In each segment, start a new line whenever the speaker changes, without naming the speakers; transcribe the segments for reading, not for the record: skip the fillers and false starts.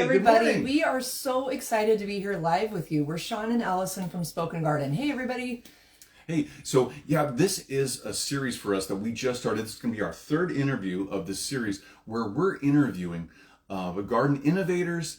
Hey, good
Everybody,
morning.
we are so excited to be here live with you. We're Sean and Allison from Spoken Garden. Hey, everybody.
Hey, so yeah, this is a series for us that we just started. This is going to be our third interview of this series where we're interviewing the garden innovators,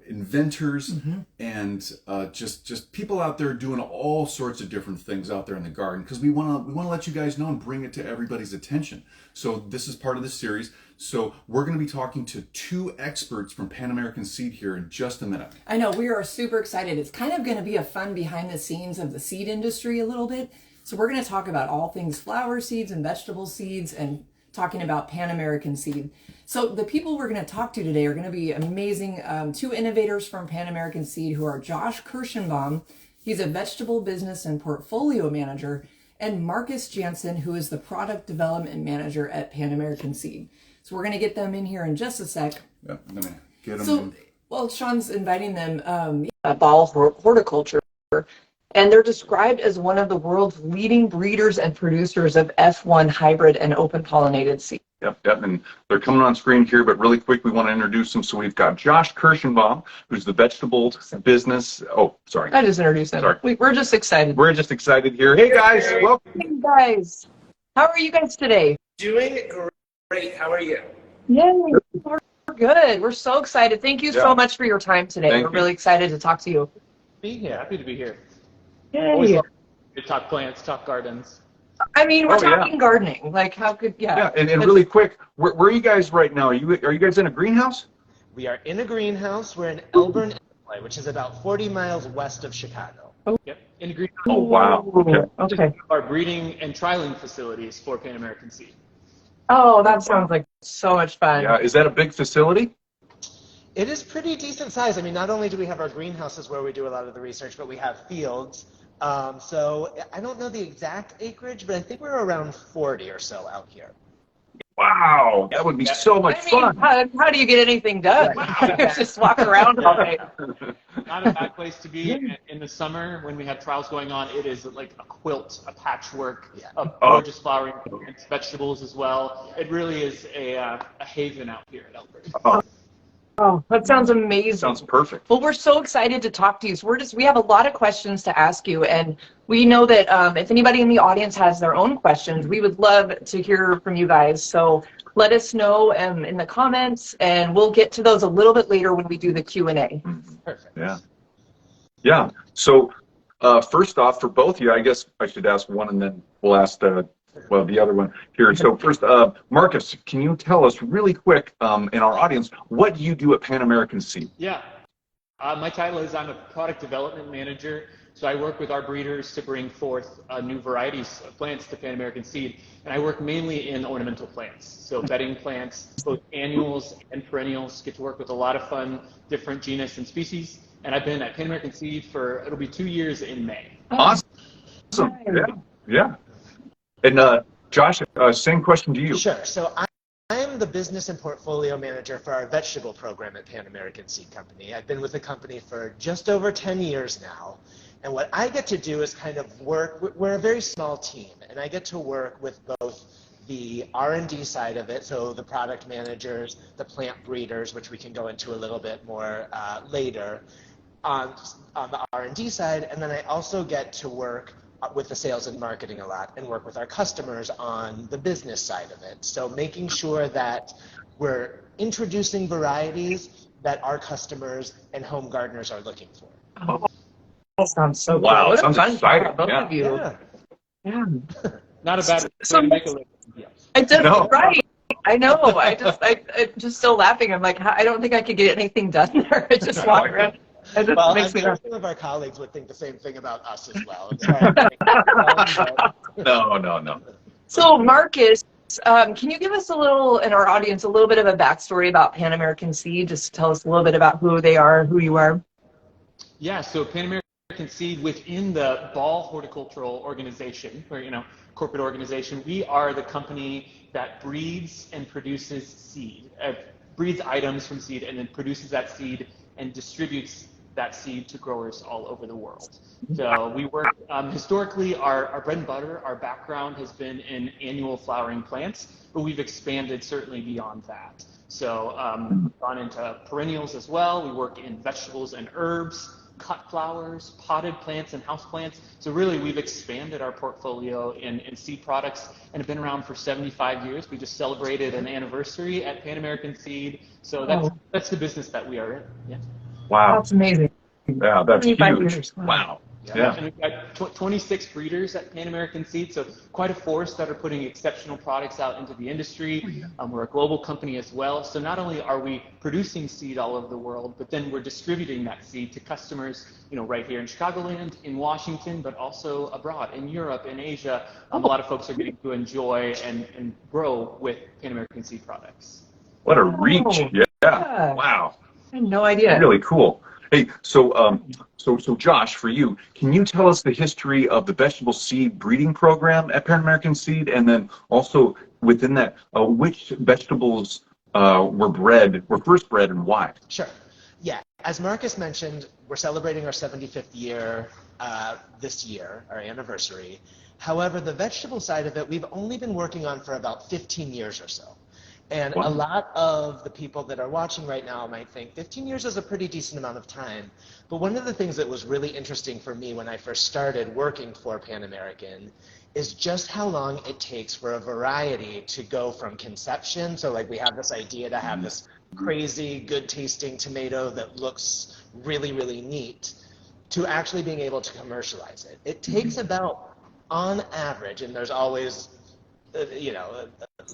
inventors, and just people out there doing all sorts of different things out there in the garden because we want to let you guys know and bring it to everybody's attention. So this is part of this series. So we're going to be talking to two experts from Pan American Seed here in just a minute.
I know we are super excited. It's kind of going to be a fun behind the scenes of the seed industry a little bit. So we're going to talk about all things flower seeds and vegetable seeds and talking about Pan American Seed. So the people we're going to talk to today are going to be amazing. Two innovators from Pan American Seed who are Josh Kirschenbaum. He's a vegetable business and portfolio manager, and Marcus Jansen, who is the product development manager at Pan American Seed. So we're going to get them in here in just a sec.
Yeah, let me get them
So,
in.
well, Sean's inviting them Ball Horticulture, and they're described as one of the world's leading breeders and producers of F1 hybrid and open pollinated seeds.
Yep, and they're coming on screen here, but really quick, we want to introduce them. So we've got Josh Kirschenbaum, who's the vegetable business. Oh, sorry.
I just introduced them.
Sorry.
We're just excited.
We're just excited here. Hey guys, welcome.
Hey guys, how are you guys today?
Doing great. How are you?
Yay, we're good. We're so excited. Thank you so
Yeah.
much for your time today.
Thank
We're
you.
really excited to talk to you.
Be here. Happy to be here. Always
Yay.
love to talk plants, talk gardens.
I mean, we're
Oh, yeah.
talking gardening. Like, how could,
Yeah, and really quick, where are you guys right now? Are you guys in a greenhouse?
We are in a greenhouse. We're in Elburn, Illinois, which is about 40 miles west of Chicago.
Yep. In the green
Oh wow. Okay.
Okay.
our breeding and trialing facilities for Pan American Seed.
Oh, that sounds like so much fun.
Yeah, is that a big facility?
It is pretty decent size. I mean, not only do we have our greenhouses where we do a lot of the research, but we have fields. So I don't know the exact acreage, but I think we're around 40 or so out here.
Wow, that would be so much
I mean,
fun.
how do you get anything done? You just walk around all day.
Not a bad place to be in the summer when we have trials going on. It is like a quilt, a patchwork
Yeah.
of gorgeous flowering plants, vegetables as well. It really is a haven out here at Elbert.
Oh, that sounds amazing.
Sounds perfect.
Well, we're so excited to talk to you. So we have a lot of questions to ask you, and we know that if anybody in the audience has their own questions, we would love to hear from you guys. So let us know in the comments, and we'll get to those a little bit later when we do the Q&A.
Perfect.
Yeah. Yeah. So first off, for both of you, I guess I should ask one and then we'll ask the other one here. So first, Marcus, can you tell us really quick in our audience, what do you do at Pan American Seed?
Yeah. My title is I'm a product development manager. So I work with our breeders to bring forth new varieties of plants to Pan American Seed. And I work mainly in ornamental plants. So bedding plants, both annuals and perennials. Get to work with a lot of fun, different genus and species. And I've been at Pan American Seed it'll be 2 years in May.
Awesome. Yeah. Yeah. And Josh, same question to you.
Sure. So I am the business and portfolio manager for our vegetable program at Pan American Seed Company. I've been with the company for just over 10 years now. And what I get to do is kind of we're a very small team, and I get to work with both the R&D side of it, so the product managers, the plant breeders, which we can go into a little bit more later on the R&D side, and then I also get to work with the sales and marketing a lot and work with our customers on the business side of it. So making sure that we're introducing varieties that our customers and home gardeners are looking for.
Oh,
That sounds so
wow,
cool. What a
sounds
fun
exciting,
job, both
yeah.
of you.
Yeah.
Yeah.
Not a bad way
So-
to make a living. Yes.
I just,
No.
right. I know. I'm just still laughing. I'm like, I don't think I could get anything done there. I just walk around. It just
Well, I'm
makes me
sure
laugh.
some of our colleagues would think the same thing about us as well. It's hard to make
No.
So, Marcus, can you give us in our audience, a little bit of a backstory about Pan American Seed? Just tell us a little bit about who they are, who you are.
Yeah, so Pan American Seed within the Ball Horticultural Organization, or corporate organization, we are the company that breeds and produces seed, breeds items from seed, and then produces that seed and distributes that seed to growers all over the world. So we work, historically, our bread and butter, our background has been in annual flowering plants, but we've expanded certainly beyond that. So we've gone into perennials as well. We work in vegetables and herbs, cut flowers, potted plants, and house plants. So really, we've expanded our portfolio in seed products and have been around for 75 years. We just celebrated an anniversary at Pan American Seed. So that's the business that we are in. Yeah.
Wow.
That's amazing.
Yeah, that's
75
huge.
years.
Wow.
Yeah. And we've got 26 breeders at Pan American Seed, so quite a force that are putting exceptional products out into the industry. We're a global company as well, so not only are we producing seed all over the world, but then we're distributing that seed to customers, right here in Chicagoland, in Washington, but also abroad, in Europe, in Asia. A lot of folks are getting to enjoy and grow with Pan American Seed products.
What a reach. Yeah. Wow.
I had no idea.
Really cool. Hey, so Josh, for you, can you tell us the history of the vegetable seed breeding program at Pan American Seed, and then also within that, which vegetables were first bred and why?
Sure. Yeah. As Marcus mentioned, we're celebrating our 75th year this year, our anniversary. However, the vegetable side of it, we've only been working on for about 15 years or so. And a lot of the people that are watching right now might think 15 years is a pretty decent amount of time. But one of the things that was really interesting for me when I first started working for Pan American is just how long it takes for a variety to go from conception. So like we have this idea to have this crazy, good tasting tomato that looks really, really neat to actually being able to commercialize it. It takes about, on average, and there's always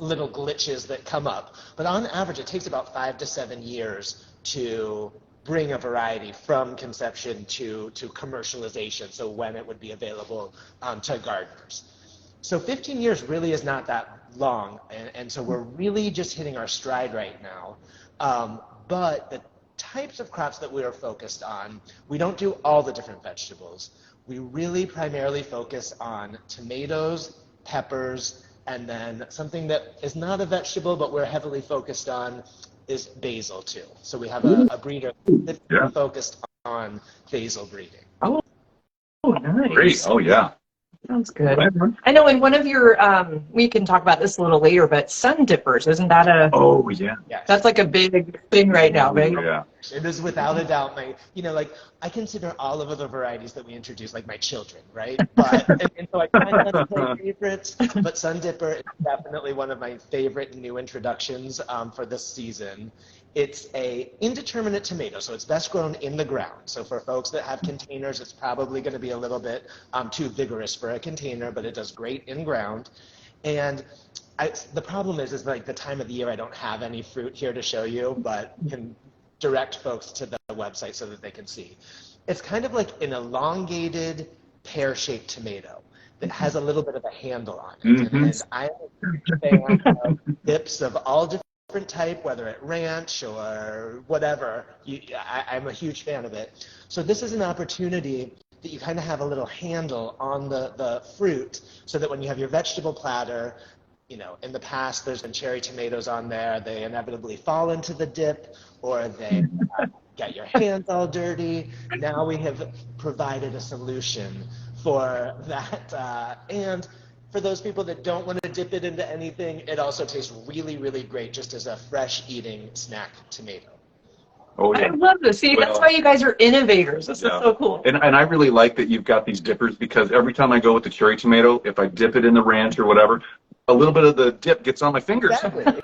little glitches that come up. But on average, it takes about 5 to 7 years to bring a variety from conception to commercialization, so when it would be available to gardeners. So 15 years really is not that long, and so we're really just hitting our stride right now. But the types of crops that we are focused on, we don't do all the different vegetables. We really primarily focus on tomatoes, peppers, and then something that is not a vegetable, but we're heavily focused on is basil too. So we have a breeder that's focused on basil breeding.
Oh, nice.
Great. Oh, yeah.
Sounds good. I know in one of your, we can talk about this a little later, but sun dippers, isn't that
Oh, yeah.
Yes.
that's like a big thing right now, right?
Yeah.
It is without a doubt I consider all of the varieties that we introduce like my children, right? But and so I kind of have my favorites, but Sun Dipper is definitely one of my favorite new introductions for this season. It's a indeterminate tomato, so it's best grown in the ground. So for folks that have containers, it's probably going to be a little bit too vigorous for a container, but it does great in ground. And the problem is like the time of the year I don't have any fruit here to show you, but can direct folks to the website so that they can see. It's kind of like an elongated pear-shaped tomato that has a little bit of a handle on it. And I'm a fan of dips of all different type, whether at ranch or whatever. I'm a huge fan of it. So this is an opportunity that you kind of have a little handle on the fruit so that when you have your vegetable platter, in the past there's been cherry tomatoes on there, they inevitably fall into the dip or they get your hands all dirty. Now we have provided a solution for that. And for those people that don't want to dip it into anything, it also tastes really, really great just as a fresh eating snack tomato.
Oh, yeah.
I love this. See, that's why you guys are innovators. This is so cool.
And I really like that you've got these dippers because every time I go with the cherry tomato, if I dip it in the ranch or whatever, a little bit of the dip gets on my fingers.
Exactly.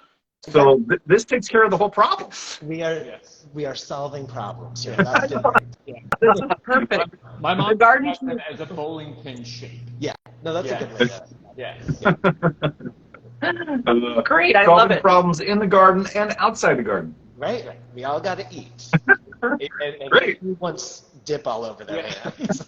So this takes care of the whole problem.
We are solving problems here. That's
This is perfect.
My mom
The garden
has it as a bowling pin shape.
yeah. No, that's a good way to.
Yeah.
Great, I love
Solving
it.
problems in the garden and outside the garden.
Right? We all got to eat. and
Great.
who wants dip all over their hands?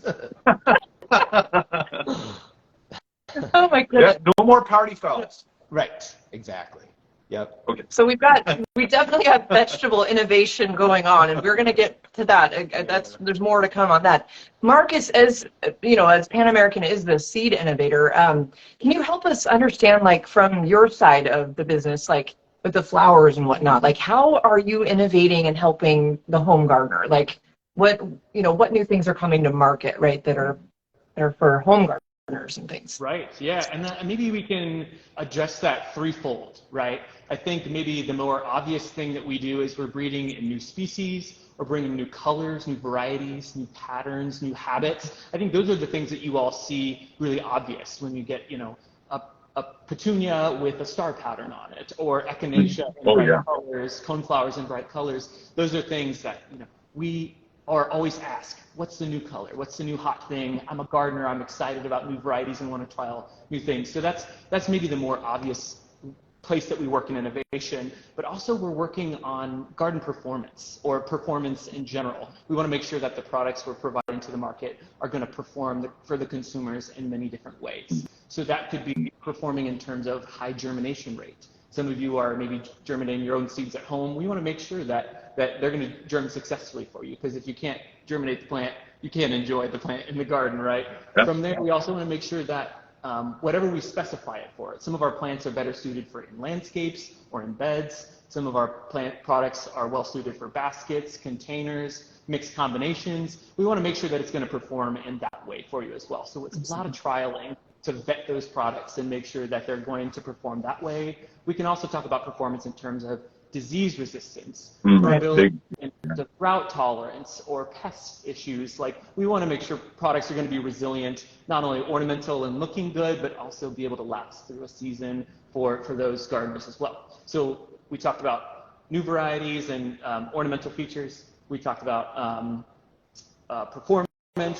Oh my goodness.
Yeah, no more party fouls.
Right. Exactly. Yep.
Okay.
So we definitely have vegetable innovation going on, and we're going to get to that. There's more to come on that. Marcus, as Pan American is the seed innovator, can you help us understand, like from your side of the business, like with the flowers and whatnot, like how are you innovating and helping the home gardener? Like what new things are coming to market, right, that are for home gardeners and things?
Right, yeah, and maybe we can address that threefold, right? I think maybe the more obvious thing that we do is we're breeding in new species, or bringing new colors, new varieties, new patterns, new habits. I think those are the things that you all see really obvious when you get, a petunia with a star pattern on it, or echinacea in bright colors, coneflowers in bright colors. Those are things that, we are always asked, what's the new color? What's the new hot thing? I'm a gardener, I'm excited about new varieties and want to trial new things. So that's maybe the more obvious place that we work in innovation, but also we're working on garden performance, or performance in general. We want to make sure that the products we're providing to the market are going to perform for the consumers in many different ways. So that could be performing in terms of high germination rate. Some of you are maybe germinating your own seeds at home. We want to make sure that they're going to germinate successfully for you, because if you can't germinate the plant, you can't enjoy the plant in the garden, right? From there, we also want to make sure that whatever we specify it for. Some of our plants are better suited for in landscapes or in beds. Some of our plant products are well suited for baskets, containers, mixed combinations. We want to make sure that it's going to perform in that way for you as well. So it's a lot of trialing to vet those products and make sure that they're going to perform that way. We can also talk about performance in terms of disease resistance, durability, in terms of drought tolerance, or pest issues. Like, we want to make sure products are going to be resilient, not only ornamental and looking good, but also be able to last through a season for those gardeners as well. So we talked about new varieties and ornamental features. We talked about performance,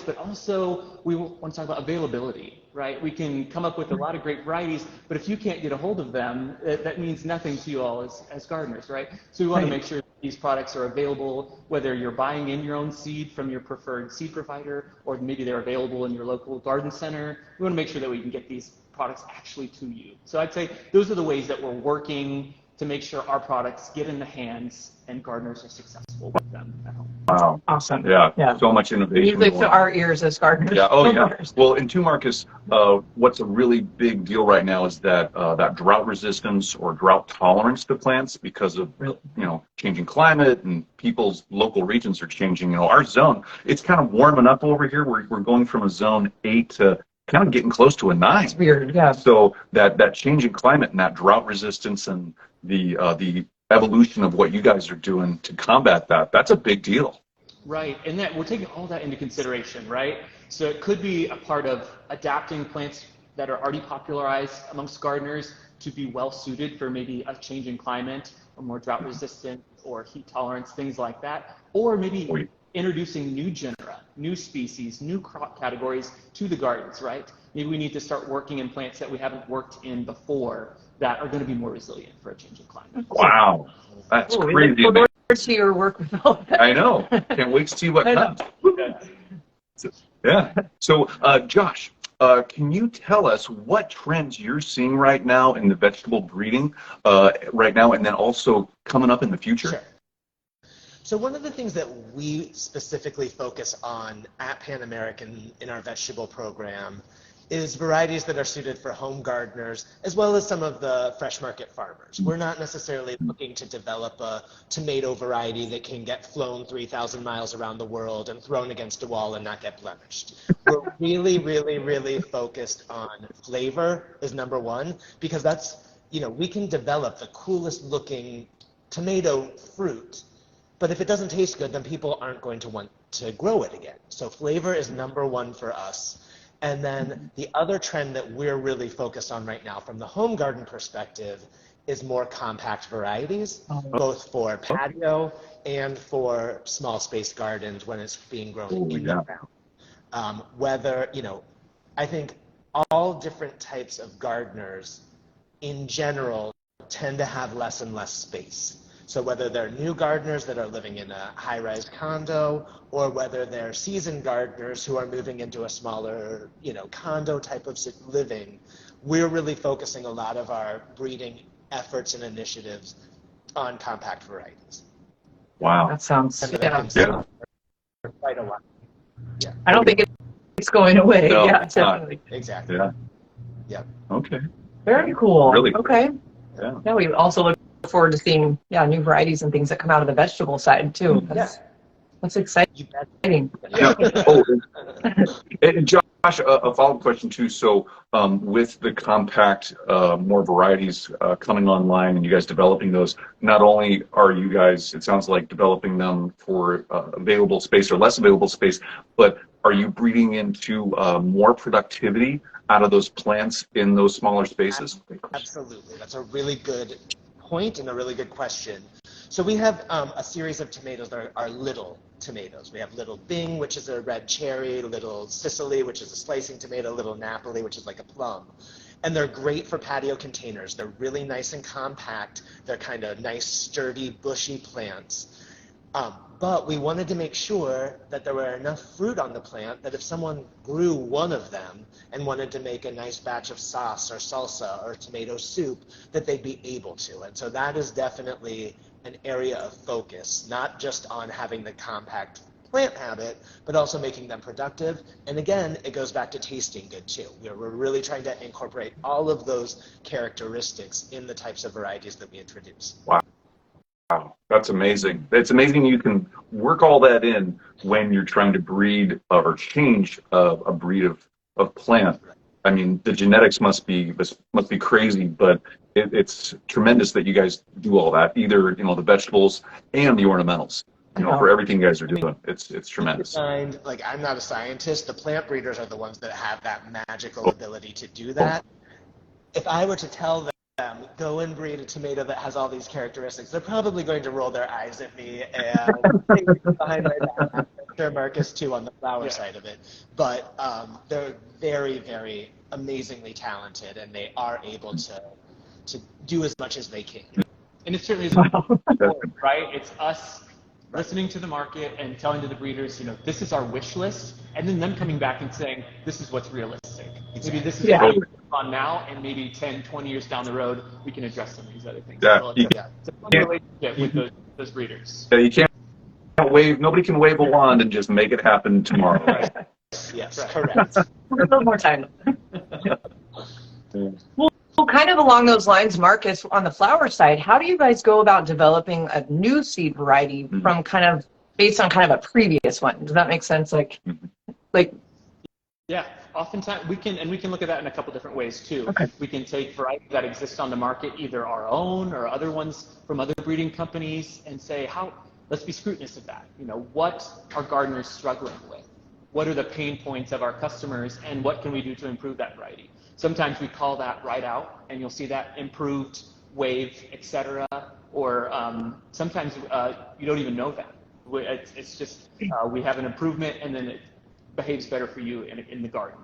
but also we want to talk about availability, right? We can come up with a lot of great varieties, but if you can't get a hold of them, that means nothing to you all as gardeners, right? So we want to make sure that these products are available, whether you're buying in your own seed from your preferred seed provider, or maybe they're available in your local garden center. We want to make sure that we can get these products actually to you. So I'd say those are the ways that we're working to make sure our products get in the hands and gardeners are successful with them at home.
Wow.
Awesome.
Yeah. So much innovation.
Music to our ears as gardeners.
Yeah. Oh, yeah. Well, in Two Marcus, what's a really big deal right now is that that drought resistance or drought tolerance to plants, because of changing climate, and people's local regions are changing. Our zone, it's kind of warming up over here. We're going from a zone 8 to kind of getting close to a 9.
It's weird. Yeah.
So that changing climate and that drought resistance and the evolution of what you guys are doing to combat that's a big deal.
Right, and that we're taking all that into consideration, right? So it could be a part of adapting plants that are already popularized amongst gardeners to be well suited for maybe a changing climate, or more drought resistant, or heat tolerance, things like that. Or maybe introducing new genera, new species, new crop categories to the gardens, right? Maybe we need to start working in plants that we haven't worked in before that are going to be more resilient for a changing climate.
Wow, that's crazy.
We look forward to your work with all that.
I know. Can't wait to see what comes. Yeah. So, Josh, can you tell us what trends you're seeing right now in the vegetable breeding right now, and then also coming up in the future?
Sure. So one of the things that we specifically focus on at Pan American in our vegetable program is varieties that are suited for home gardeners, as well as some of the fresh market farmers. We're not necessarily looking to develop a tomato variety that can get flown 3,000 miles around the world and thrown against a wall and not get blemished. We're really, really, really focused on flavor is number one, because that's, we can develop the coolest looking tomato fruit, but if it doesn't taste good, then people aren't going to want to grow it again. So flavor is number one for us. And then the other trend that we're really focused on right now from the home garden perspective is more compact varieties, both for patio and for small space gardens when it's being grown in the ground. I think all different types of gardeners in general tend to have less and less space. So whether they're new gardeners that are living in a high-rise condo, or whether they're seasoned gardeners who are moving into a smaller, condo type of living, we're really focusing a lot of our breeding efforts and initiatives on compact varieties.
Wow.
That sounds
For quite a while. Yeah.
I don't think it's going away.
No,
yeah,
it's not.
definitely.
Exactly.
Yeah.
Yep.
Okay.
Very cool.
Really cool.
Okay.
Yeah.
Yeah, we also look forward to seeing new varieties and things that come out of the vegetable side too. That's exciting.
You bet.
Exciting.
Yeah. Oh, and Josh, a follow-up question too. So with the compact, more varieties coming online and you guys developing those, not only are you guys, it sounds like, developing them for available space or less available space, but are you breeding into more productivity out of those plants in those smaller spaces?
Absolutely. That's a really good point and a really good question. So we have a series of tomatoes that are little tomatoes. We have Little Bing, which is a red cherry, Little Sicily, which is a slicing tomato, Little Napoli, which is like a plum. And they're great for patio containers. They're really nice and compact. They're kind of nice, sturdy, bushy plants. But we wanted to make sure that there were enough fruit on the plant that if someone grew one of them and wanted to make a nice batch of sauce or salsa or tomato soup, that they'd be able to. And so that is definitely an area of focus, not just on having the compact plant habit, but also making them productive. And again, it goes back to tasting good too. We're really trying to incorporate all of those characteristics in the types of varieties that we introduce.
Wow. Wow, that's amazing. It's amazing you can work all that in when you're trying to breed or change a breed of plant. I mean, the genetics must be crazy, but it's tremendous that you guys do all that, either, you know, the vegetables and the ornamentals, you know, for everything you guys are doing. It's tremendous.
Like, I'm not a scientist. The plant breeders are the ones that have that magical ability to do that. If I were to tell them, go and breed a tomato that has all these characteristics, they're probably going to roll their eyes at me and take me behind my back. I'm sure Marcus too on the flower side of it. But they're very, very amazingly talented, and they are able to do as much as they can.
And it certainly is important, right? It's us listening to the market and telling to the breeders, you know, this is our wish list, and then them coming back and saying, this is what's realistic. Maybe this is what we're on now, and maybe 10, 20 years down the road, we can address some of these other things.
Yeah.
So it's a fun relationship with those breeders.
Yeah, you can't wave, nobody can wave a wand and just make it happen tomorrow. Right?
Yes, correct.
A little more time. Well, kind of along those lines, Marcus, on the flower side, how do you guys go about developing a new seed variety from kind of based on kind of a previous one? Does that make sense? Like,
yeah, oftentimes we can look at that in a couple different ways too.
Okay.
We can take varieties that exist on the market, either our own or other ones from other breeding companies, and say, let's be scrutinous of that. You know, what are gardeners struggling with? What are the pain points of our customers, and what can we do to improve that variety? Sometimes we call that right out, and you'll see that improved, wave, etc. Or sometimes you don't even know that. It's just we have an improvement, and then it behaves better for you in the garden.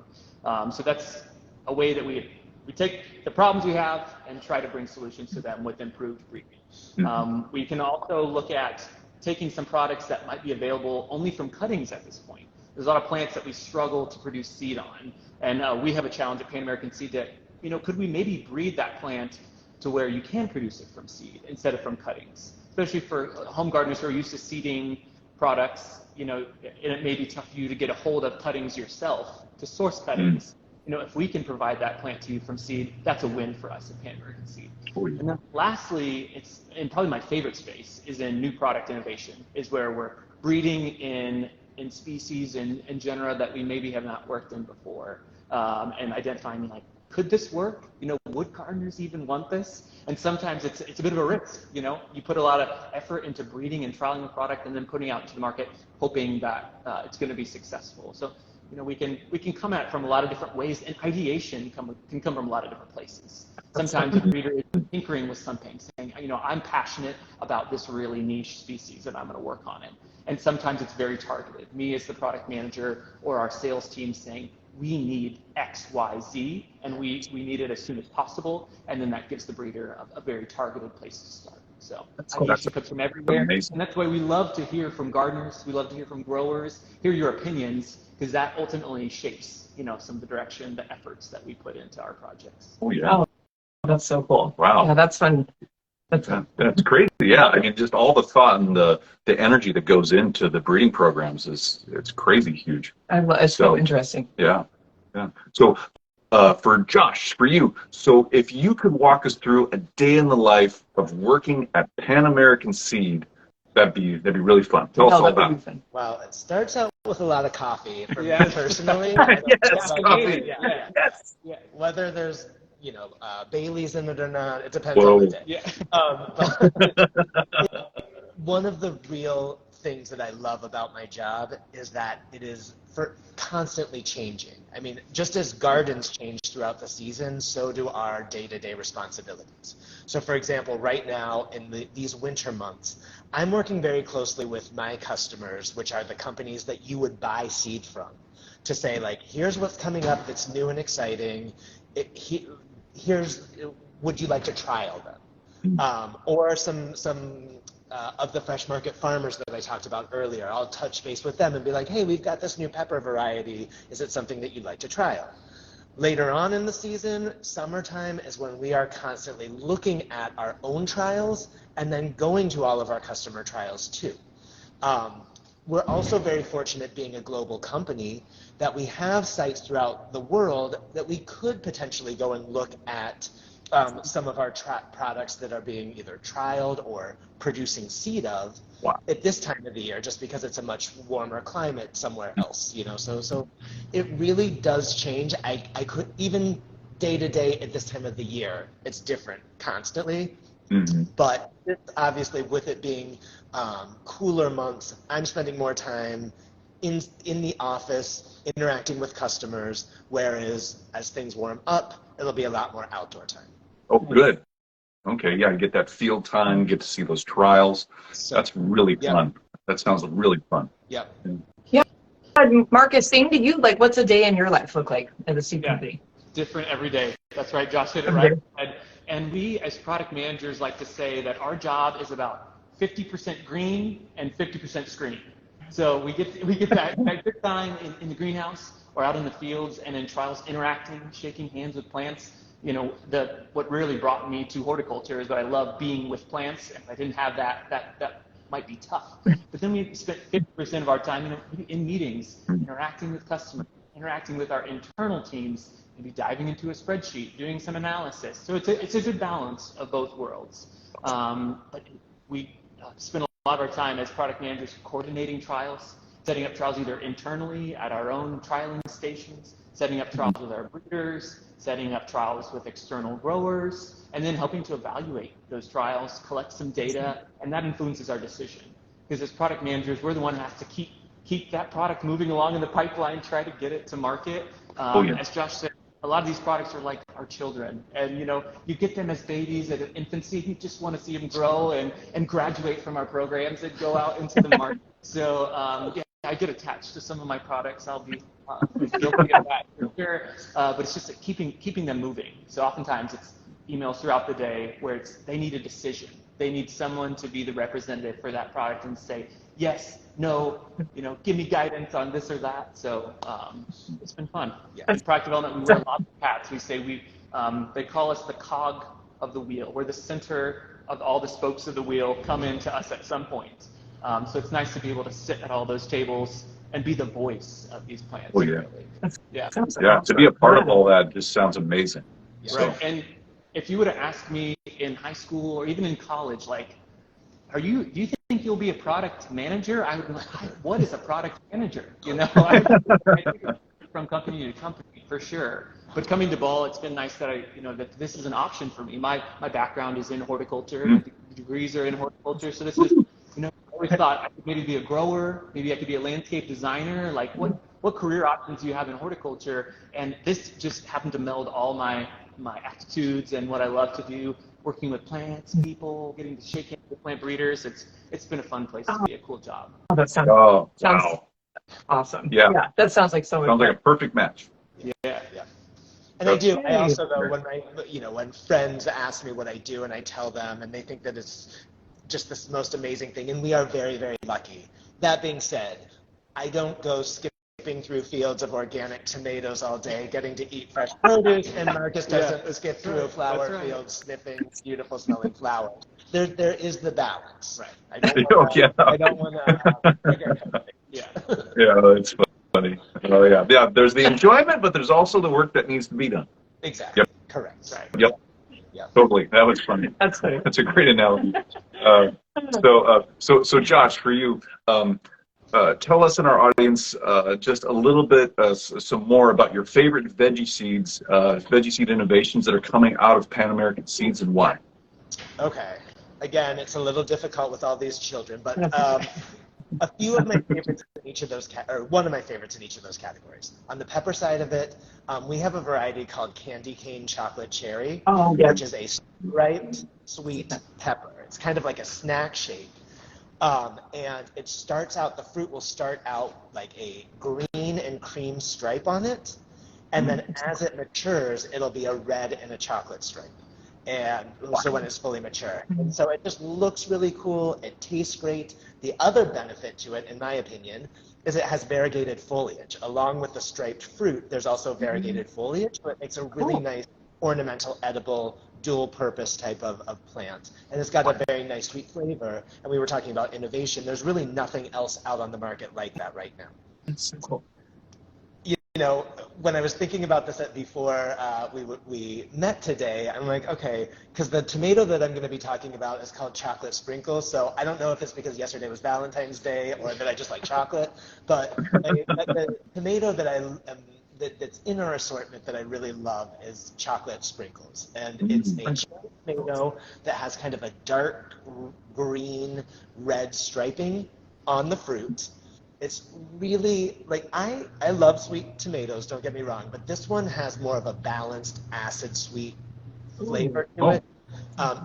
So that's a way that we take the problems we have and try to bring solutions to them with improved breeding. We can also look at taking some products that might be available only from cuttings at this point. There's a lot of plants that we struggle to produce seed on, and we have a challenge at Pan American Seed that, you know, could we maybe breed that plant to where you can produce it from seed instead of from cuttings, especially for home gardeners who are used to seeding products. You know, and it may be tough for you to get a hold of cuttings yourself to source cuttings. You know, if we can provide that plant to you from seed, that's a win for us at Pan American Seed. And then lastly, it's, and probably my favorite space is in new product innovation, is where we're breeding in species and genera that we maybe have not worked in before, and identifying, like, could this work? You know, would gardeners even want this? And sometimes it's a bit of a risk. You know, you put a lot of effort into breeding and trialing the product and then putting it out into the market, hoping that it's going to be successful. So, you know, we can come at it from a lot of different ways, and ideation can come from a lot of different places. Sometimes a breeder is tinkering with something, saying, you know, I'm passionate about this really niche species and I'm going to work on it. And sometimes it's very targeted. Me as the product manager or our sales team saying, we need X, Y, Z, and we need it as soon as possible. And then that gives the breeder a very targeted place to start. So ideation comes from everywhere. And that's why we love to hear from gardeners. We love to hear from growers, hear your opinions, because that ultimately shapes, you know, some of the direction, the efforts that we put into our projects.
Oh, yeah.
Oh, that's so cool.
Wow.
Yeah, that's fun.
That's crazy. Yeah, I mean, just all the thought and the energy that goes into the breeding programs it's crazy huge.
It's so interesting.
Yeah. So for Josh, for you, so if you could walk us through a day in the life of working at Pan American Seed, that'd be really fun. Tell us all about it.
Well, it starts out with a lot of coffee for
Yes.
me personally.
Yes,
But,
coffee.
yeah.
Yes.
Yeah.
Whether there's Bailey's in it or not, it depends
Whoa.
on the day.
Yeah.
But one of the real things that I love about my job is that it is constantly changing. I mean, just as gardens change throughout the season, so do our day-to-day responsibilities. So for example, right now in these winter months, I'm working very closely with my customers, which are the companies that you would buy seed from, to say like, here's what's coming up that's new and exciting. Would you like to trial them? Or some of the fresh market farmers that I talked about earlier. I'll touch base with them and be like, hey, we've got this new pepper variety. Is it something that you'd like to trial? Later on in the season, summertime is when we are constantly looking at our own trials and then going to all of our customer trials too. We're also very fortunate being a global company that we have sites throughout the world that we could potentially go and look at some of our products that are being either trialed or producing seed of at this time of the year, just because it's a much warmer climate somewhere else, So it really does change. I could even day to day at this time of the year, it's different constantly. But obviously, with it being cooler months, I'm spending more time in the office interacting with customers, whereas as things warm up, it'll be a lot more outdoor time.
Oh, good. Okay, yeah, you get that field time, get to see those trials.
So,
That's really fun. That sounds really fun.
Yep.
Marcus, same to you. Like, what's a day in your life look like at the seed company?
Different every day. That's right. Josh hit it right. And we, as product managers, like to say that our job is about 50% green and 50% screen. So we get that good time in the greenhouse or out in the fields and in trials, interacting, shaking hands with plants. What really brought me to horticulture is that I love being with plants. If I didn't have that might be tough. But then we spent 50% of our time in meetings, interacting with customers, interacting with our internal teams, maybe diving into a spreadsheet, doing some analysis. So it's a good balance of both worlds. But we spend a lot of our time as product managers coordinating trials, setting up trials either internally at our own trialing stations, setting up trials with our breeders, setting up trials with external growers, and then helping to evaluate those trials, collect some data, and that influences our decision. Because as product managers, we're the one who has to keep that product moving along in the pipeline, try to get it to market. As Josh said, a lot of these products are like our children, and you get them as babies at infancy. You just want to see them grow and graduate from our programs and go out into the market. So I get attached to some of my products. I'll be guilty of that for sure. But it's just keeping them moving. So oftentimes it's emails throughout the day where they need a decision. They need someone to be the representative for that product and say, yes, no, give me guidance on this or that. So it's been fun. In product development, we wear lots of hats. We say they call us the cog of the wheel. We're the center of all the spokes of the wheel come into us at some point. So it's nice to be able to sit at all those tables and be the voice of these plants.
Oh, yeah.
Really.
To be a part of all that just sounds amazing.
Right. And if you would have asked me in high school or even in college, like, do you think you'll be a product manager? I would be like, what is a product manager? From company to company, for sure. But coming to Ball, it's been nice that that this is an option for me. My background is in horticulture. My degrees are in horticulture. So this is, I always thought I could maybe be a grower, maybe I could be a landscape designer. Like, what career options do you have in horticulture? And this just happened to meld all my aptitudes and what I love to do, working with plants, people, getting to shake hands with plant breeders. It's been a fun place to be, a cool job.
Oh, that sounds
wow.
Awesome.
Yeah.
That sounds like so much
Sounds
fun.
like a perfect match.
Yeah.
And I also, though, when friends ask me what I do and I tell them and they think that it's just this most amazing thing, and we are very, very lucky. That being said, I don't go skipping through fields of organic tomatoes all day, getting to eat fresh produce, and Marcus doesn't skip through a flower field sniffing beautiful smelling flowers. There is the balance. Right. I don't want to.
Yeah.
Yeah, that's funny. Oh yeah. Yeah, there's the enjoyment, but there's also the work that needs to be done.
Exactly.
Yep.
Correct. Right.
Yep. Totally. That was funny.
That's funny.
That's a great analogy. So Josh, for you, tell us and our audience just a little bit, some more about your favorite veggie seed innovations that are coming out of Pan American Seeds and why.
Okay. Again, it's a little difficult with all these children, but a few of my favorites in each of those, or one of my favorites in each of those categories. On the pepper side of it, we have a variety called Candy Cane Chocolate Cherry, which is a striped sweet pepper. It's kind of like a snack shape. And it starts out, the fruit will start out like a green and cream stripe on it. And then as it matures, it'll be a red and a chocolate stripe. And so when it's fully mature. And so it just looks really cool. It tastes great. The other benefit to it, in my opinion, is it has variegated foliage. Along with the striped fruit, there's also variegated foliage, so it makes a really nice ornamental, edible, dual-purpose type of plant. And it's got a very nice sweet flavor. And we were talking about innovation. There's really nothing else out on the market like that right now.
That's so cool.
You know, when I was thinking about this before we met today, I'm like, okay, because the tomato that I'm going to be talking about is called chocolate sprinkles. So I don't know if it's because yesterday was Valentine's Day or that I just like chocolate, but the tomato that's in our assortment that I really love is chocolate sprinkles. And it's a cherry tomato that has kind of a dark green red striping on the fruit. It's really, like, I love sweet tomatoes, don't get me wrong, but this one has more of a balanced acid sweet flavor to it.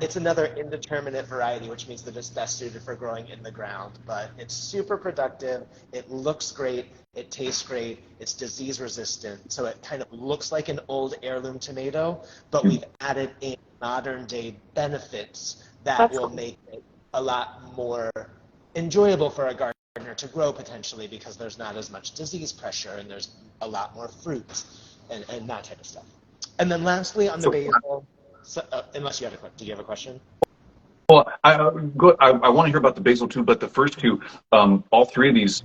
It's another indeterminate variety, which means that it's best suited for growing in the ground, but it's super productive. It looks great. It tastes great. It's disease resistant. So it kind of looks like an old heirloom tomato, but we've added in modern day benefits that will make it a lot more enjoyable for a gardener to grow potentially, because there's not as much disease pressure and there's a lot more fruit and that type of stuff. And then lastly, on the basil, unless you have did you have a question?
Well, I want to hear about the basil too, but the first two, all three of these,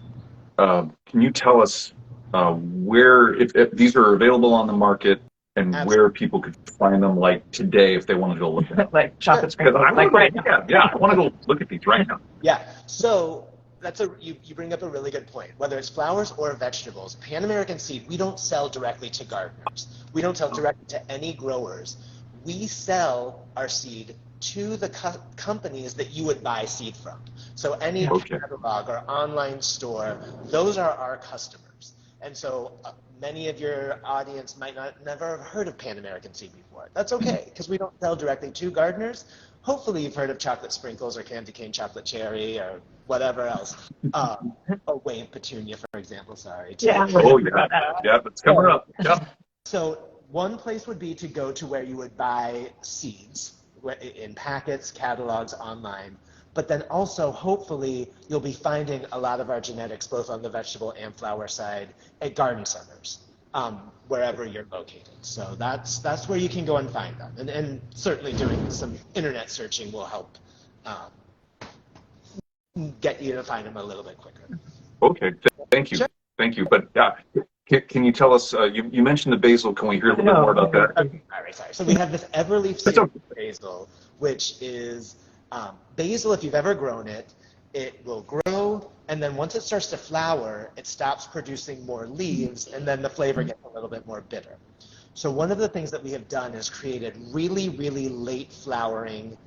can you tell us where, if these are available on the market, and Absolutely. Where people could find them, like today, if they want to go look at them?
Like chocolate sprinkles.
Like right now. Yeah, I want to go look at these right now.
Yeah. So you bring up a really good point. Whether it's flowers or vegetables, Pan American Seed, we don't sell directly to gardeners. We don't sell directly to any growers. We sell our seed to the companies that you would buy seed from. So any catalog or online store, those are our customers. And so many of your audience might never have heard of Pan American Seed before. That's okay, because we don't sell directly to gardeners. Hopefully you've heard of chocolate sprinkles or candy cane chocolate cherry or whatever else. Wave petunia, for example, sorry.
Yeah.
Oh, yeah. Yeah, it's coming up. Yeah.
So one place would be to go to where you would buy seeds in packets, catalogs, online. But then also, hopefully, you'll be finding a lot of our genetics, both on the vegetable and flower side, at garden centers, wherever you're located. So that's where you can go and find them. And certainly doing some internet searching will help get you to find them a little bit quicker.
Okay, thank you.
Sure.
Thank you. But can you tell us, you mentioned the basil, can we hear a little bit more about that?
Okay. All right, sorry. So we have this Everleaf series basil, which is basil, if you've ever grown it, it will grow, and then once it starts to flower, it stops producing more leaves, and then the flavor gets a little bit more bitter. So one of the things that we have done is created really, really late flowering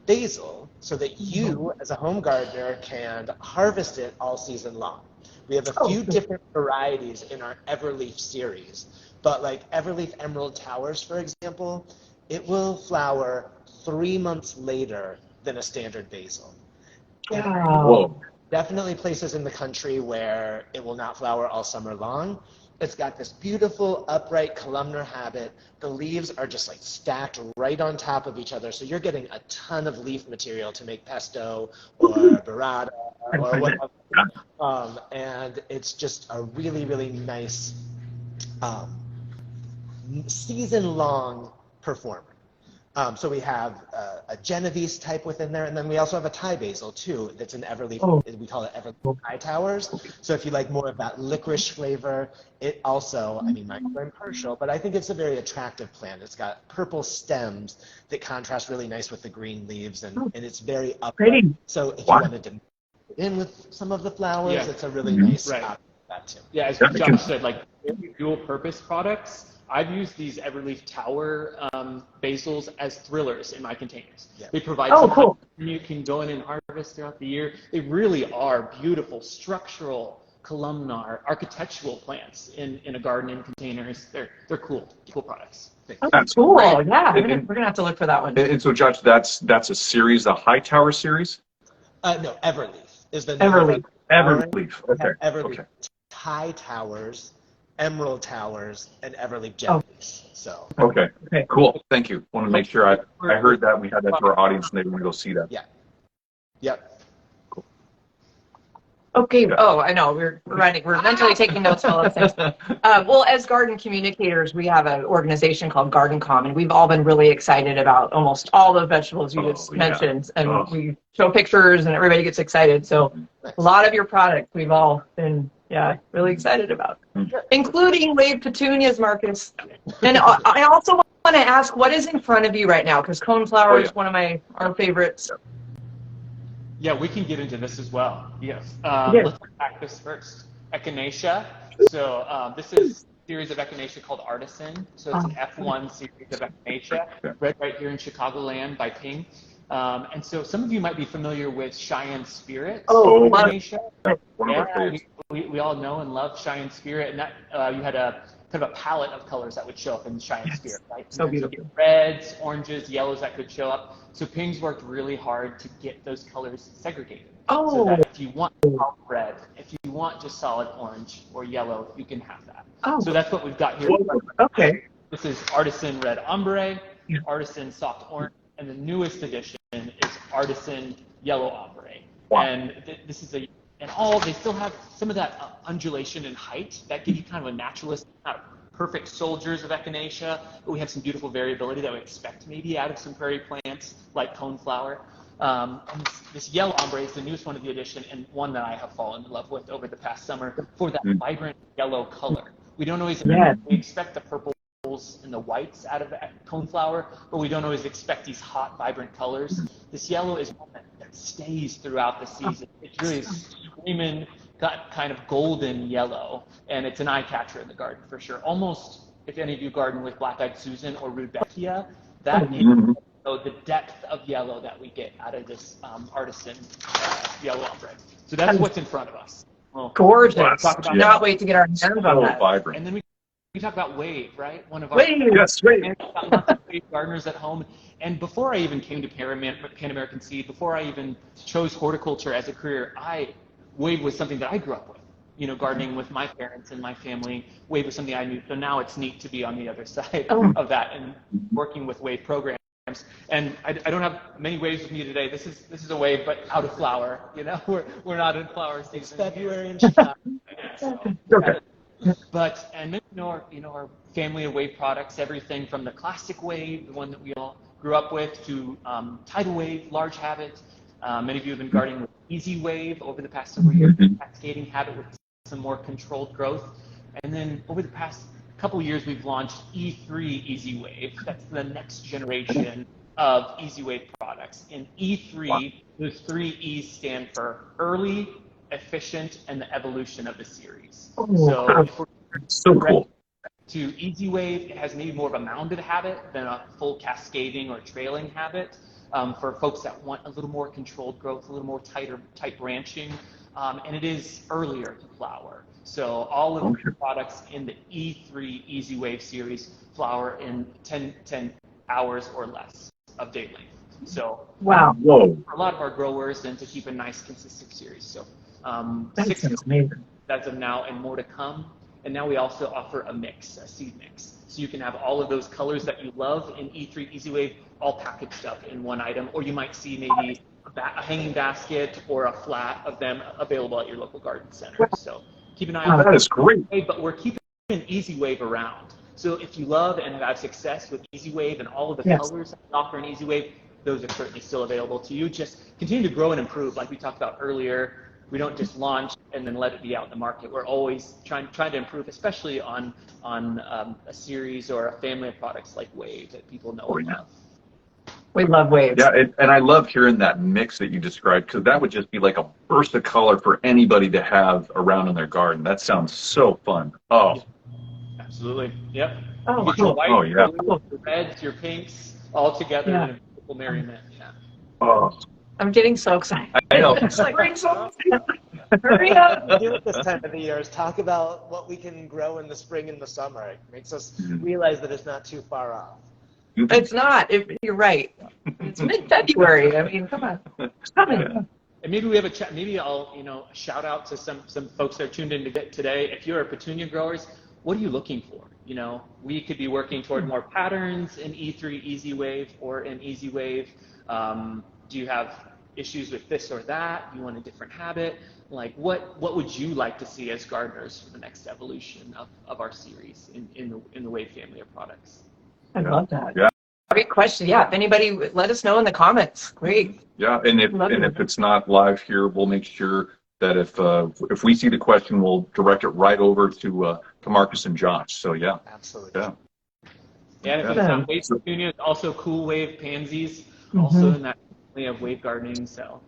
basil so that you, as a home gardener, can harvest it all season long. We have a few different varieties in our Everleaf series, but like Everleaf Emerald Towers, for example, it will flower 3 months later than a standard basil.
Whoa.
Definitely places in the country where it will not flower all summer long. It's got this beautiful upright columnar habit. The leaves are just like stacked right on top of each other, so you're getting a ton of leaf material to make pesto or burrata or whatever. And it's just a really, really nice season-long performer. So we have a Genovese type within there, and then we also have a Thai basil too. That's an Everleaf. We call it Everleaf Thai Towers. So if you like more of that licorice flavor, it also, I mean, I'm partial, but I think it's a very attractive plant. It's got purple stems that contrast really nice with the green leaves, and it's very upright. So if you wanted to in with some of the flowers.
Yeah.
It's a really nice
Right.
option for that too.
Yeah, as
Yeah, I can-
Josh said, like dual purpose products. I've used these Everleaf Tower basils as thrillers in my containers.
Yeah.
They provide
Oh,
some
cool.
you can go in and harvest throughout the year. They really are beautiful structural, columnar, architectural plants in a garden in containers. They're cool products.
That's
Cool.
great.
Yeah,
And-
we're gonna have to look for that one.
And so, Josh, that's a series, a high tower series?
No, Everleaf is the name of
Everleaf.
our
Everleaf.
We
Okay.
have Everleaf
Okay.
High Towers, Emerald Towers, and Everleaf
Oh.
Jetleaf. So
Okay.
Okay.
Cool. Thank you. Want to make sure I heard that. We had that for our audience and they want to go see that.
yep.
Okay. Oh, I know. We're writing. We're mentally taking notes while it's things. Well, as garden communicators, we have an organization called Garden Common. We've all been really excited about almost all the vegetables you just
yeah.
mentioned, and
Oh.
we show pictures, and everybody gets excited. So, a lot of your products we've all been, really excited about, including wave petunias, Marcus. And I also want to ask, what is in front of you right now? Because coneflower
Oh, yeah.
is one of our favorites.
Yeah, we can get into this as well. Yes.
Yeah.
Let's unpack this first. Echinacea. So this is a series of Echinacea called Artisan. So it's an F1 series of Echinacea, bred right here in Chicagoland by Ping. And so some of you might be familiar with Cheyenne Spirit.
Oh,
Echinacea.
One of our
Yeah,
favorites.
we all know and love Cheyenne Spirit, and that you had a kind of a palette of colors that would show up in Cheyenne Spirit, right?
So
Sometimes you'll
beautiful.
get reds, oranges, yellows that could show up. So Ping's worked really hard to get those colors segregated. So
Oh,
that if you want solid red, if you want just solid orange or yellow, you can have that.
oh,
So that's what we've got here.
okay.
This is Artisan Red Ombre, Artisan Soft Orange, and the newest addition is Artisan Yellow Ombre.
Wow.
And this is they still have some of that undulation in height that give you kind of a naturalist, not perfect soldiers of Echinacea, but we have some beautiful variability that we expect maybe out of some prairie plants like coneflower. And this Yellow Ombre is the newest one of the edition, and one that I have fallen in love with over the past summer for that vibrant yellow color. We don't always we expect the purples and the whites out of coneflower, but we don't always expect these hot, vibrant colors. This yellow is one that stays throughout the season. It's really screaming, got kind of golden yellow, and it's an eye catcher in the garden for sure. Almost, if any of you garden with Black-Eyed Susan or Rudbeckia, that is the depth of yellow that we get out of this Artisan Yellow Ombre. So that's what's in front of us. Well,
Gorgeous.
talk about
Cannot wait to get our hands on
So
that.
vibrant.
and then we talk about Wave, right? One of our
Wave.
Yes, great.
and I've got lots of Wave gardeners at home. And before I even came to Pan American Seed, before I even chose horticulture as a career, Wave was something that I grew up with. You know, gardening with my parents and my family. Wave was something I knew. So now it's neat to be on the other side of that and working with Wave programs. And I don't have many waves with me today. This is a wave, but out of flower. You know, we're not in flower season.
It's February in Chicago.
Okay.
But and then our family of wave products, everything from the classic wave, the one that we all grew up with, to tidal wave, large habit. Many of you have been gardening with easy wave over the past several years, cascading habit with some more controlled growth. And then over the past couple of years, we've launched E3 Easy Wave. That's the next generation of Easy Wave products. And E3, those three E's stand for early, efficient, and the evolution of the series. So if we're
So cool.
to Easy Wave, it has maybe more of a mounded habit than a full cascading or trailing habit. For folks that want a little more controlled growth, a little more tight branching, and it is earlier to flower. So all of the products in the E3 Easy Wave series flower in 10 hours or less of day length. So
Wow.
Whoa.
for a lot of our growers, and to keep a nice consistent series. So
That
6
sounds amazing.
as of now and more to come. And now we also offer a mix, a seed mix. So you can have all of those colors that you love in E3 Easy Wave all packaged up in one item, or you might see maybe a hanging basket or a flat of them available at your local garden center. So keep an eye
Wow,
on
that is great.
but we're keeping Easy Wave around. So if you love and have had success with Easy Wave and all of the colors that we offer in Easy Wave, those are certainly still available to you. Just continue to grow and improve, like we talked about earlier. We don't just launch and then let it be out in the market. We're always trying to improve, especially on a series or a family of products like Wave that people know and love.
We love waves.
Yeah, and I love hearing that mix that you described, because that would just be like a burst of color for anybody to have around in their garden. That sounds so fun. Oh,
Absolutely. Yep.
Oh,
You get your
cool.
white,
Oh, yeah.
your reds, your pinks all together
Yeah.
in a beautiful merriment. Yeah.
oh,
I'm getting so excited.
I know.
It's like, hurry up.
What we do at this time of the year is talk about what we can grow in the spring and the summer. It makes us realize that it's not too far off.
It's not. You're right. It's mid-February. I mean, come on. It's coming.
And maybe we have a chat. Maybe I'll, shout out to some folks that are tuned in to get today. If you're a petunia growers, what are you looking for? We could be working toward more patterns in E3 Easy Wave or in Easy Wave. Do you have issues with this or that? Do you want a different habit? Like, what would you like to see as gardeners for the next evolution of our series in the Wave family of products?
I love that.
Yeah.
Great question. Yeah. If anybody, let us know in the comments. Great.
Yeah, and if it's not live here, we'll make sure that if we see the question, we'll direct it right over to Marcus and Josh. So yeah.
Absolutely.
Yeah.
Yeah, and if it's not wave petunias, also cool wave pansies, also in that family of wave gardening. So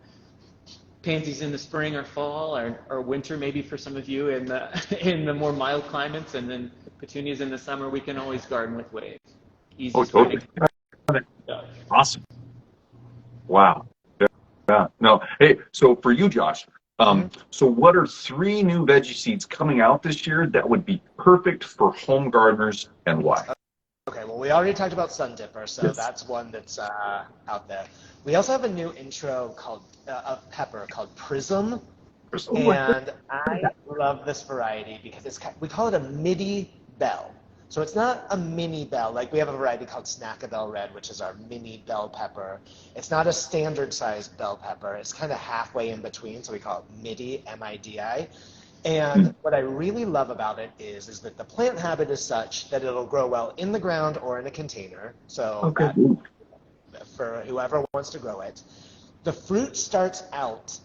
pansies in the spring or fall or winter, maybe for some of you in the more mild climates, and then petunias in the summer. We can always garden with wave. Easy.
Oh, totally.
Yeah.
Awesome. Wow. Yeah. No. Hey, so for you, Josh, so what are 3 new veggie seeds coming out this year that would be perfect for home gardeners, and why?
Okay, well, we already talked about Sun Dipper, so that's one that's out there. We also have a new intro called of pepper called Prism, and I love this variety because we call it a midi bell. So it's not a mini bell, like we have a variety called Snackabell Red, which is our mini bell pepper. It's not a standard sized bell pepper. It's kind of halfway in between, so we call it midi, M-I-D-I. And what I really love about it is that the plant habit is such that it'll grow well in the ground or in a container. So for whoever wants to grow it. The fruit starts out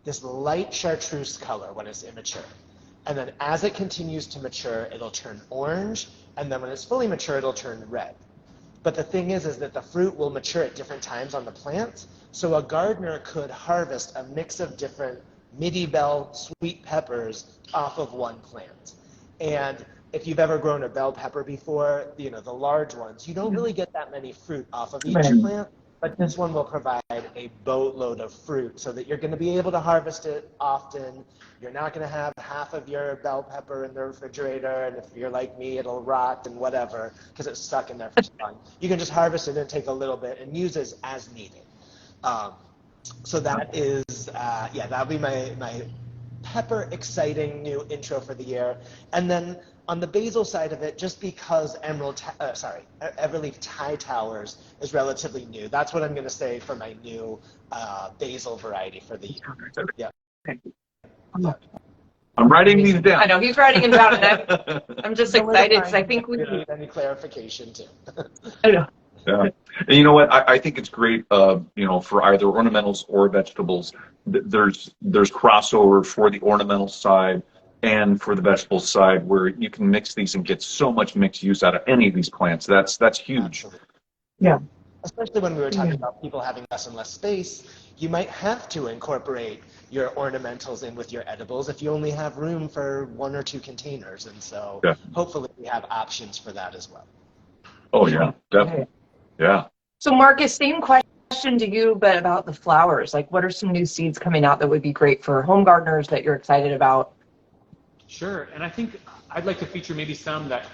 this light chartreuse color when it's immature. And then as it continues to mature, it'll turn orange. And then when it's fully mature, it'll turn red. But the thing is that the fruit will mature at different times on the plant. So a gardener could harvest a mix of different midi bell sweet peppers off of one plant. And if you've ever grown a bell pepper before, the large ones, you don't really get that many fruit off of each plant. But this one will provide a boatload of fruit so that you're going to be able to harvest it often. You're not going to have half of your bell pepper in the refrigerator, and if you're like me, it'll rot and whatever because it's stuck in there for so long. You can just harvest it and take a little bit and use it as needed. So that is, that'll be my pepper exciting new intro for the year. And then on the basil side of it, just because Everleaf Thai Towers is relatively new, that's what I'm going to say for my new basil variety for the year. Yeah.
I'm writing these down.
I know he's writing them down, and I'm just excited because I think we
need any clarification too.
I know.
Yeah, and you know what? I think it's great. For either ornamentals or vegetables, there's crossover for the ornamental side and for the vegetable side, where you can mix these and get so much mixed use out of any of these plants. That's huge.
Absolutely.
Yeah.
Especially when we were talking about people having less and less space, you might have to incorporate your ornamentals in with your edibles if you only have room for 1 or 2 containers. And so hopefully we have options for that as well.
Oh yeah, definitely. Yeah.
So Marcus, same question to you, but about the flowers. Like, what are some new seeds coming out that would be great for home gardeners that you're excited about?
Sure, and I think I'd like to feature maybe some that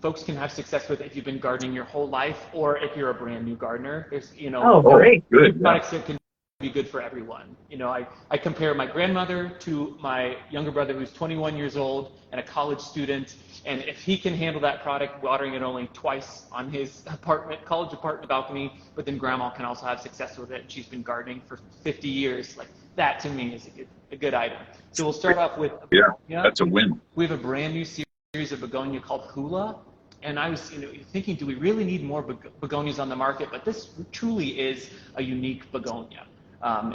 folks can have success with if you've been gardening your whole life, or if you're a brand new gardener. There's,
great.
Good.
Products that can be good for everyone. I compare my grandmother to my younger brother who's 21 years old and a college student, and if he can handle that product, watering it only twice on his college apartment balcony, but then grandma can also have success with it, and she's been gardening for 50 years. Like, that to me is a good item. So we'll start off with
that's a win.
We have a brand new series of begonia called Hula, and I was thinking, do we really need more begonias on the market? But this truly is a unique begonia.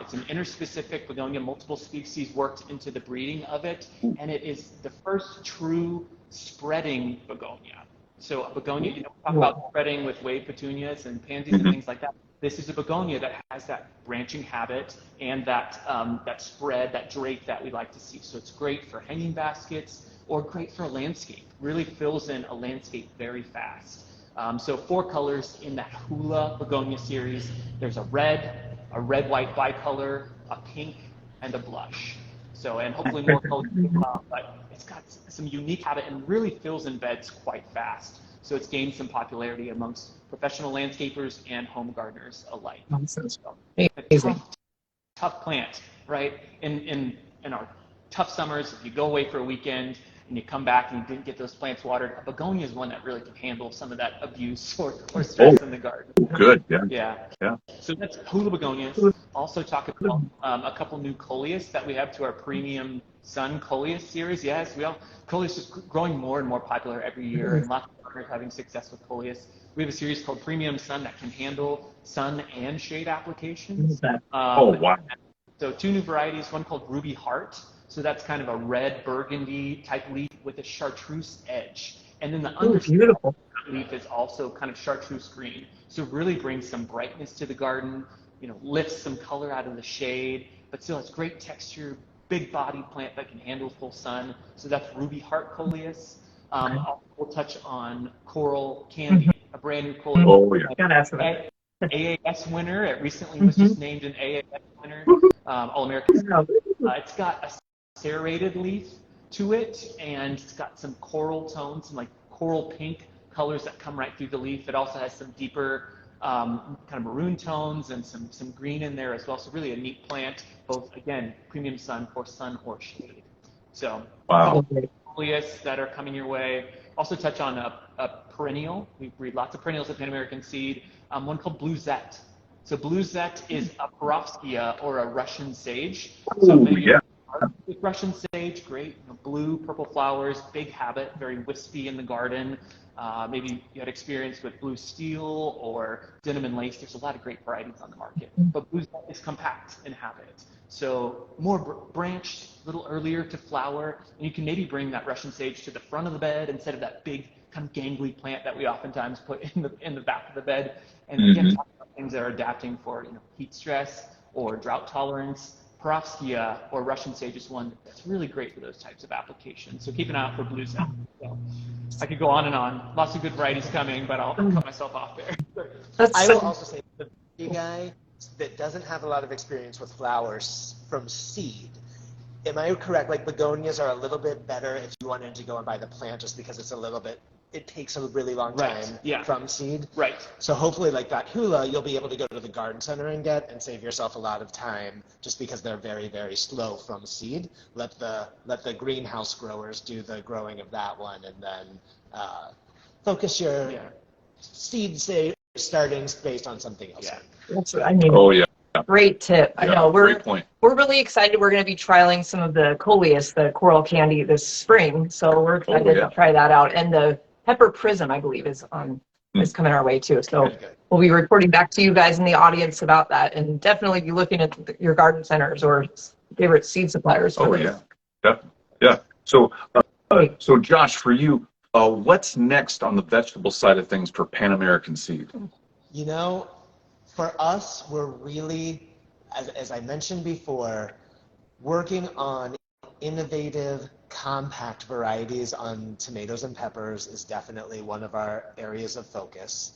It's an interspecific begonia, multiple species worked into the breeding of it, and it is the first true spreading begonia. So a begonia, we talk about spreading with wave petunias and pansies and things like that. This is a begonia that has that branching habit and that spread, that drape that we like to see. So it's great for hanging baskets or great for a landscape. Really fills in a landscape very fast. So 4 colors in that Hula begonia series. There's a red white bicolor, a pink, and a blush. So, and hopefully more colors, but it's got some unique habit and really fills in beds quite fast. So it's gained some popularity amongst professional landscapers and home gardeners alike. So,
Amazing.
tough plant, right? In our tough summers, if you go away for a weekend and you come back and you didn't get those plants watered, a begonia is one that really can handle some of that abuse or stress in the garden.
Good. Yeah.
Yeah. So that's Hula begonias. Also talk about a couple new coleus that we have to our premium sun coleus series. Yes, coleus is growing more and more popular every year, and lots of gardeners having success with coleus. We have a series called Premium Sun that can handle sun and shade applications.
Oh, wow.
So 2 new varieties, one called Ruby Heart. So that's kind of a red burgundy type leaf with a chartreuse edge. And then the underside leaf is also kind of chartreuse green. So really brings some brightness to the garden, lifts some color out of the shade, but still has great texture, big bodied plant that can handle full sun. So that's Ruby Heart coleus. We'll touch on Coral Candy, a brand new coleus.
Oh, yeah.
Gotta ask about that.
AAS winner. It recently was just named an AAS winner, All-American. It's got a serrated leaf to it, and it's got some coral tones, some like coral pink colors that come right through the leaf. It also has some deeper kind of maroon tones and some green in there as well. So really a neat plant, both, again, premium sun for sun or shade. So
Wow.
coleus that are coming your way. Also touch on a perennial. We breed lots of perennials at Pan American Seed. One called Bluezette. So Bluezette is a Perovskia or a Russian sage. So maybe with Russian sage, great, blue, purple flowers, big habit, very wispy in the garden. Maybe you had experience with blue steel or denim and lace. There's a lot of great varieties on the market, but Bluezette is compact in habit. So more branched, a little earlier to flower, and you can maybe bring that Russian sage to the front of the bed instead of that big kind of gangly plant that we oftentimes put in the back of the bed. And again, talk about things that are adapting for heat stress or drought tolerance. Perovskia or Russian sage is one that's really great for those types of applications. So keep an eye out for Bluezette. So I could go on and on. Lots of good varieties coming, but I'll cut myself off there.
I will also say the big guy that doesn't have a lot of experience with flowers from seed. Am I correct? Like begonias are a little bit better if you wanted to go and buy the plant, just because it takes a really long time from seed.
Right.
So hopefully, like that Hula, you'll be able to go to the garden center and get, and save yourself a lot of time, just because they're very, very slow from seed. Let the greenhouse growers do the growing of that one, and then focus your seed startings based on something else.
Oh, yeah.
Great tip. I know
great point.
we're really excited. We're going to be trialing some of the coleus, the coral candy, this spring. So we're excited to try that out. And the pepper prism, I believe, is coming our way too. So we'll be reporting back to you guys in the audience about that, and definitely be looking at your garden centers or favorite seed suppliers.
Oh yeah. Yeah. So Josh, for you, what's next on the vegetable side of things for Pan American Seed?
For us, we're really, as I mentioned before, working on innovative, compact varieties on tomatoes and peppers is definitely one of our areas of focus.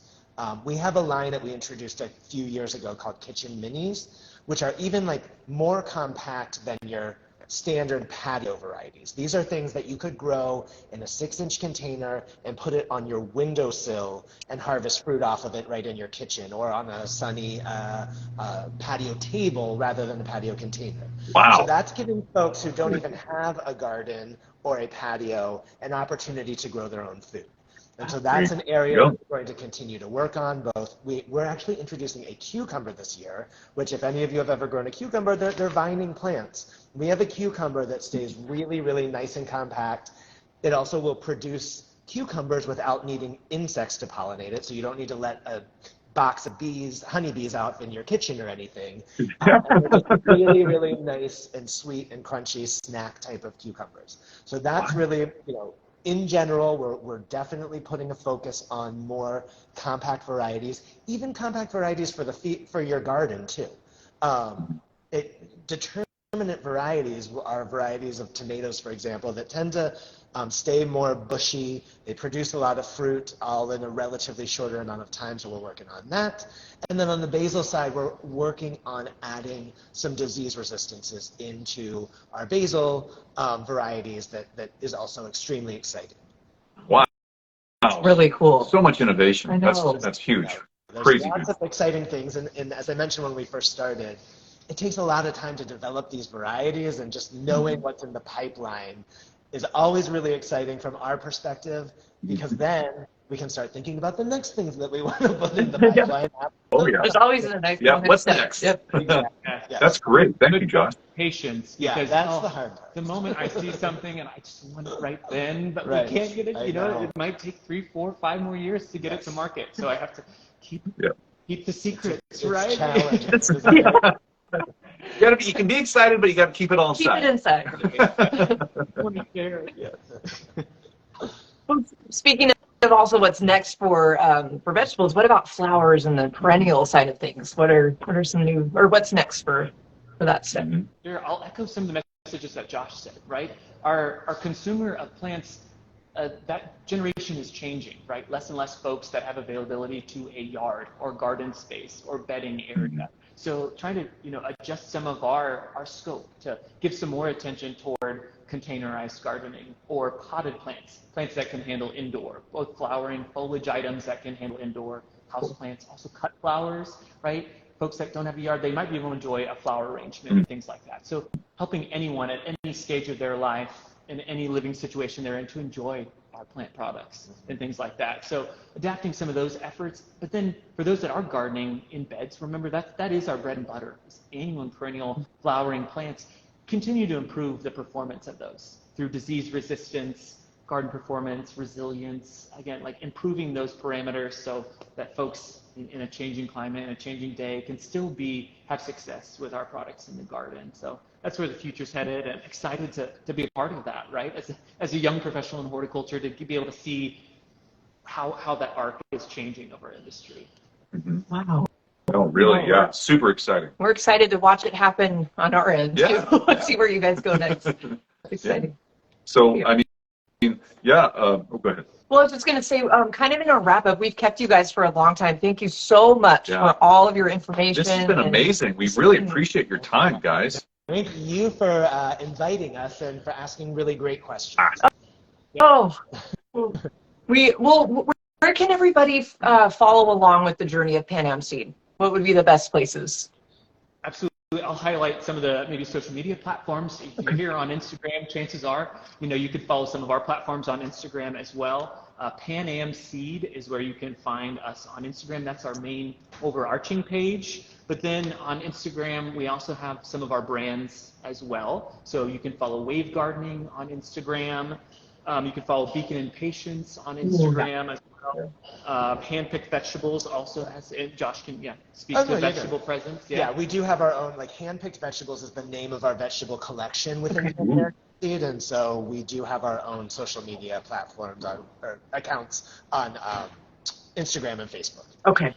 We have a line that we introduced a few years ago called Kitchen Minis, which are even more compact than your standard patio varieties. These are things that you could grow in a 6-inch container and put it on your windowsill and harvest fruit off of it right in your kitchen, or on a sunny patio table rather than a patio container.
Wow.
So that's giving folks who don't even have a garden or a patio an opportunity to grow their own food. And so that's an area we're going to continue to work on. We're actually introducing a cucumber this year, which, if any of you have ever grown a cucumber, they're vining plants. We have a cucumber that stays really, really nice and compact. It also will produce cucumbers without needing insects to pollinate it, so you don't need to let a box of honeybees out in your kitchen or anything. And they're just really, really nice and sweet and crunchy snack type of cucumbers. So that's really, in general, we're definitely putting a focus on more compact varieties, even compact varieties for your garden too. Determinate varieties are varieties of tomatoes, for example, that tend to stay more bushy. They produce a lot of fruit all in a relatively shorter amount of time, so we're working on that. And then on the basil side, we're working on adding some disease resistances into our basil varieties that is also extremely exciting.
Wow.
Really cool.
So much innovation.
I know.
That's huge.
There's
Crazy
lots
good.
of exciting things, and as I mentioned when we first started, it takes a lot of time to develop these varieties, and just knowing what's in the pipeline is always really exciting from our perspective, because then we can start thinking about the next things that we want to put in the pipeline.
Oh, yeah.
There's always a nice
Yeah,
one
what's
step.
next?
Yep.
Yes.
That's great. Thank you, Josh.
Patience.
Yeah,
Because,
that's the hard part.
The moment I see something and I just want it right then, but
Right.
we can't get it,
I
you know,
know.
it might take 3, 4, 5 more years to get it to market. So I have to keep the secrets,
It's
right?
challenging.
You can be excited, but you got to keep it all
Keep it
inside.
inside.
Want to share it.
Speaking of also what's next for vegetables, what about flowers and the perennial side of things? What are some new, or what's next for that stuff?
Sure, I'll echo some of the messages that Josh said, right? Our consumer of plants, that generation is changing, right? Less and less folks that have availability to a yard or garden space or bedding area. So trying to, adjust some of our scope to give some more attention toward containerized gardening or potted plants that can handle indoor, both flowering, foliage items that can handle indoor, house plants, also cut flowers, right? Folks that don't have a yard, they might be able to enjoy a flower arrangement and things like that. So helping anyone at any stage of their life, in any living situation they're in, to enjoy our plant products and things like that. So adapting some of those efforts, but then for those that are gardening in beds, remember that is our bread and butter. Annual and perennial flowering plants, continue to improve the performance of those through disease resistance, garden performance, resilience, again, like improving those parameters so that folks in a changing climate, in a changing day, can still have success with our products in the garden. So that's where the future's headed, and excited to be a part of that, right? As a young professional in horticulture, to be able to see how that arc is changing of our industry.
Wow.
Oh, really? Yeah. Super exciting.
We're excited to watch it happen on our end
Yeah.
too. Let's see where you guys go next. Exciting.
So, I mean, go ahead.
Well, I was just going to say, kind of in a wrap up, we've kept you guys for a long time. Thank you so much for all of your information.
This has been amazing. We really appreciate your time, guys.
Thank you for inviting us and for asking really great questions.
Oh, where can everybody follow along with the journey of Pan Am Seed? What would be the best places?
Absolutely. I'll highlight some of the maybe social media platforms. If you're here on Instagram, chances are, you could follow some of our platforms on Instagram as well. Pan Am Seed is where you can find us on Instagram. That's our main overarching page. But then on Instagram, we also have some of our brands as well. So you can follow Wave Gardening on Instagram. You can follow Beacon and Patience on Instagram as well. Handpicked Vegetables also has, Josh can speak to vegetable presence.
Yeah, we do have our own, Handpicked Vegetables is the name of our vegetable collection within Pan American Seed, and so we do have our own social media platforms or accounts on Instagram and Facebook.
Okay.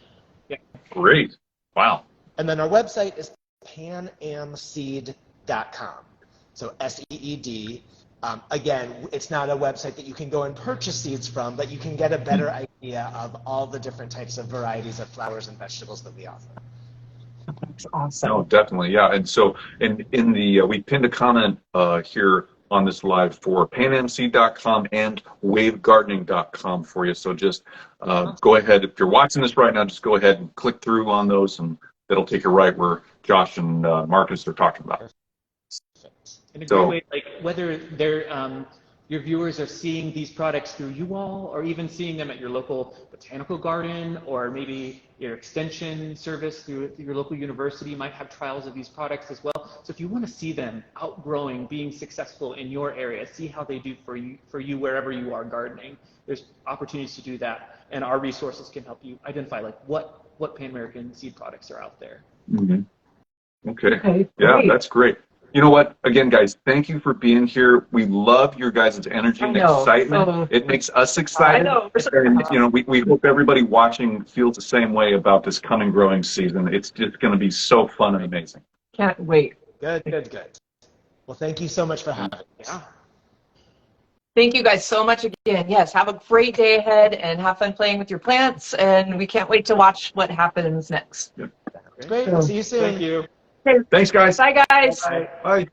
Yeah.
Great. Wow.
And then our website is panamseed.com. So SEED. Again, it's not a website that you can go and purchase seeds from, but you can get a better idea of all the different types of varieties of flowers and vegetables that we offer.
That's awesome.
No, definitely. Yeah. And so in the, we pinned a comment here on this live for panamseed.com and wavegardening.com for you. So just go ahead. If you're watching this right now, just go ahead and click through on those, and that'll take you right where Josh and Marcus are talking about.
In a great way, like whether they're your viewers are seeing these products through you all, or even seeing them at your local botanical garden, or maybe your extension service through your local university might have trials of these products as well. So if you want to see them outgrowing, being successful in your area, see how they do for you wherever you are gardening, there's opportunities to do that, and our resources can help you identify what Pan American Seed products are out there.
Okay.
Okay,
Yeah,
great.
that's great. You know what? Again, guys, thank you for being here. We love your guys' energy and
I know.
excitement. It makes us excited.
I know. We're so
And,
proud.
we hope everybody watching feels the same way about this coming growing season. It's just going to be so fun and amazing.
Can't wait.
Good, good, good. Well, thank you so much for having us.
Yeah.
Thank you guys so much again. Yes, have a great day ahead and have fun playing with your plants. And we can't wait to watch what happens next.
Great. We'll see you soon.
Thank you.
Thanks, guys.
Bye, guys.
Bye.